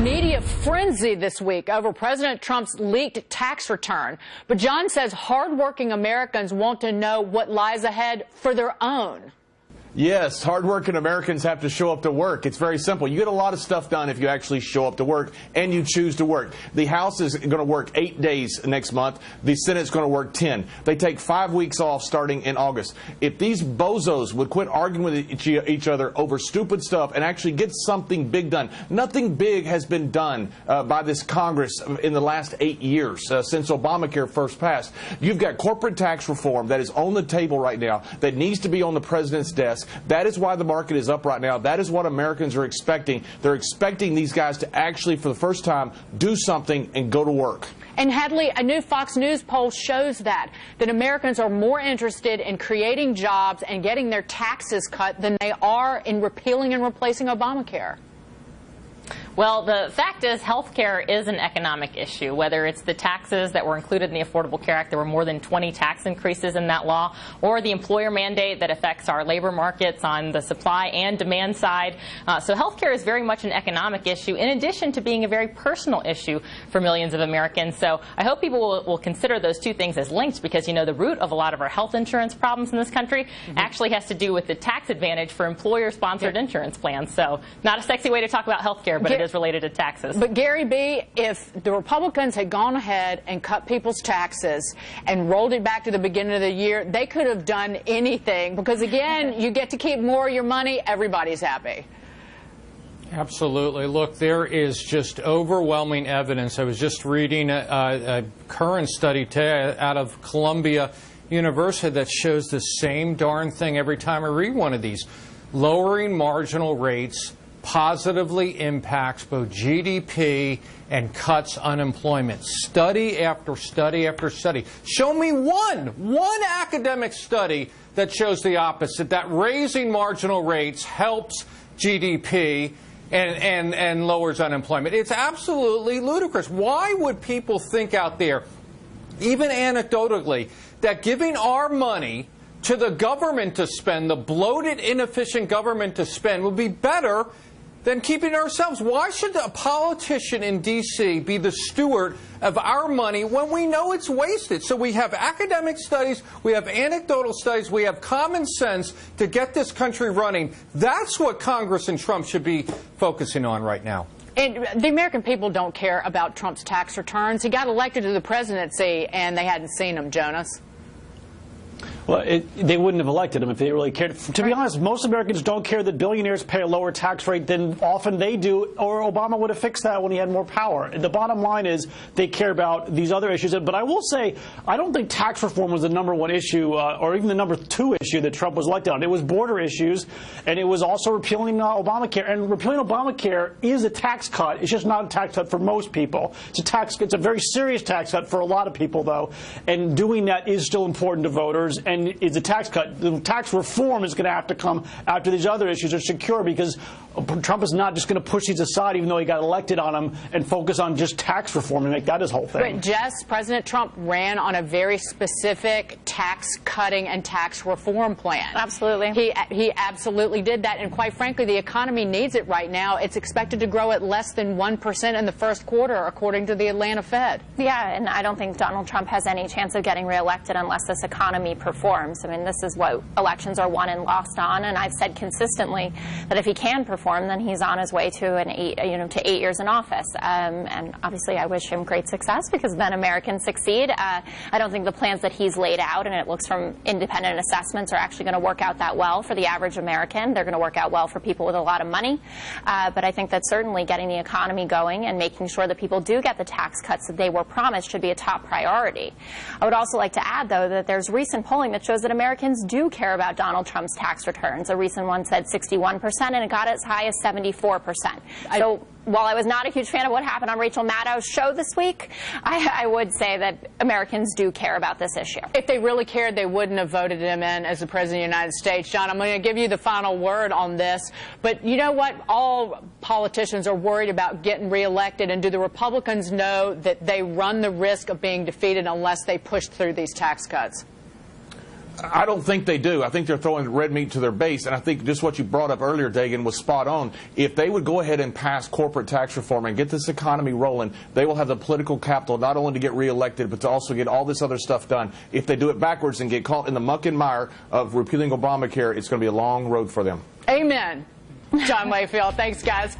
media frenzy this week over President Trump's leaked tax return. But John says hardworking Americans want to know what lies ahead for their own. Yes, hardworking Americans have to show up to work. It's very simple. You get a lot of stuff done if you actually show up to work and you choose to work. The House is going to work 8 days next month. The Senate's going to work 10. They take 5 weeks off starting in August. If these bozos would quit arguing with each other over stupid stuff and actually get something big done. Nothing big has been done by this Congress in the last 8 years since Obamacare first passed. You've got corporate tax reform that is on the table right now that needs to be on the president's desk. That is why the market is up right now. That is what Americans are expecting. They're expecting these guys to actually, for the first time, do something and go to work. And Hadley, a new Fox News poll shows that Americans are more interested in creating jobs and getting their taxes cut than they are in repealing and replacing Obamacare. Well, the fact is health care is an economic issue, whether it's the taxes that were included in the Affordable Care Act. There were more than 20 tax increases in that law, or the employer mandate that affects our labor markets on the supply and demand side. So health care is very much an economic issue, in addition to being a very personal issue for millions of Americans. So I hope people will consider those two things as linked, because, you know, the root of a lot of our health insurance problems in this country actually has to do with the tax advantage for employer-sponsored insurance plans. So not a sexy way to talk about health care, but it is related to taxes. But Gary B., if the Republicans had gone ahead and cut people's taxes and rolled it back to the beginning of the year, they could have done anything, because, again, you get to keep more of your money. Everybody's happy. Absolutely. Look, there is just overwhelming evidence. I was just reading a current study today out of Columbia University that shows the same darn thing every time I read one of these. Lowering marginal rates positively impacts both GDP and cuts unemployment. Study after study after study. Show me one academic study that shows the opposite, that raising marginal rates helps GDP and lowers unemployment. It's absolutely ludicrous. Why would people think out there, even anecdotally, that giving our money to the government to spend, the bloated, inefficient government to spend, would be better than keeping it ourselves? Why should a politician in D.C. be the steward of our money when we know it's wasted? So we have academic studies, we have anecdotal studies, we have common sense to get this country running. That's what Congress and Trump should be focusing on right now. And the American people don't care about Trump's tax returns. He got elected to the presidency, and they hadn't seen him, Jonas. Well, they wouldn't have elected him if they really cared. To be honest, most Americans don't care that billionaires pay a lower tax rate than often they do, or Obama would have fixed that when he had more power. The bottom line is they care about these other issues. But I will say, I don't think tax reform was the #1 issue, or even the #2 issue that Trump was elected on. It was border issues, and it was also repealing Obamacare. And repealing Obamacare is a tax cut. It's just not a tax cut for most people. It's a very serious tax cut for a lot of people, though. And doing that is still important to voters. And it's a tax cut. The tax reform is going to have to come after these other issues are secure, because Trump is not just going to push these aside, even though he got elected on them, and focus on just tax reform and make that his whole thing. But Jess, President Trump ran on a very specific tax cutting and tax reform plan. Absolutely. He absolutely did that. And quite frankly, the economy needs it right now. It's expected to grow at less than 1% in the first quarter, according to the Atlanta Fed. Yeah, and I don't think Donald Trump has any chance of getting reelected unless this economy performs. I mean, this is what elections are won and lost on, and I've said consistently that if he can perform, then he's on his way to to 8 years in office. And obviously, I wish him great success, because then Americans succeed. I don't think the plans that he's laid out, and it looks from independent assessments, are actually going to work out that well for the average American. They're going to work out well for people with a lot of money. But I think that certainly getting the economy going and making sure that people do get the tax cuts that they were promised should be a top priority. I would also like to add, though, that there's recent polling that shows that Americans do care about Donald Trump's tax returns. A recent one said 61%, and it got as high as 74%. So while I was not a huge fan of what happened on Rachel Maddow's show this week, I would say that Americans do care about this issue. If they really cared, they wouldn't have voted him in as the President of the United States. John, I'm going to give you the final word on this. But you know what? All politicians are worried about getting reelected. And do the Republicans know that they run the risk of being defeated unless they push through these tax cuts? I don't think they do. I think they're throwing red meat to their base, and I think just what you brought up earlier, Dagan, was spot on. If they would go ahead and pass corporate tax reform and get this economy rolling, they will have the political capital not only to get reelected, but to also get all this other stuff done. If they do it backwards and get caught in the muck and mire of repealing Obamacare, it's going to be a long road for them. Amen. John Mayfield, thanks, guys.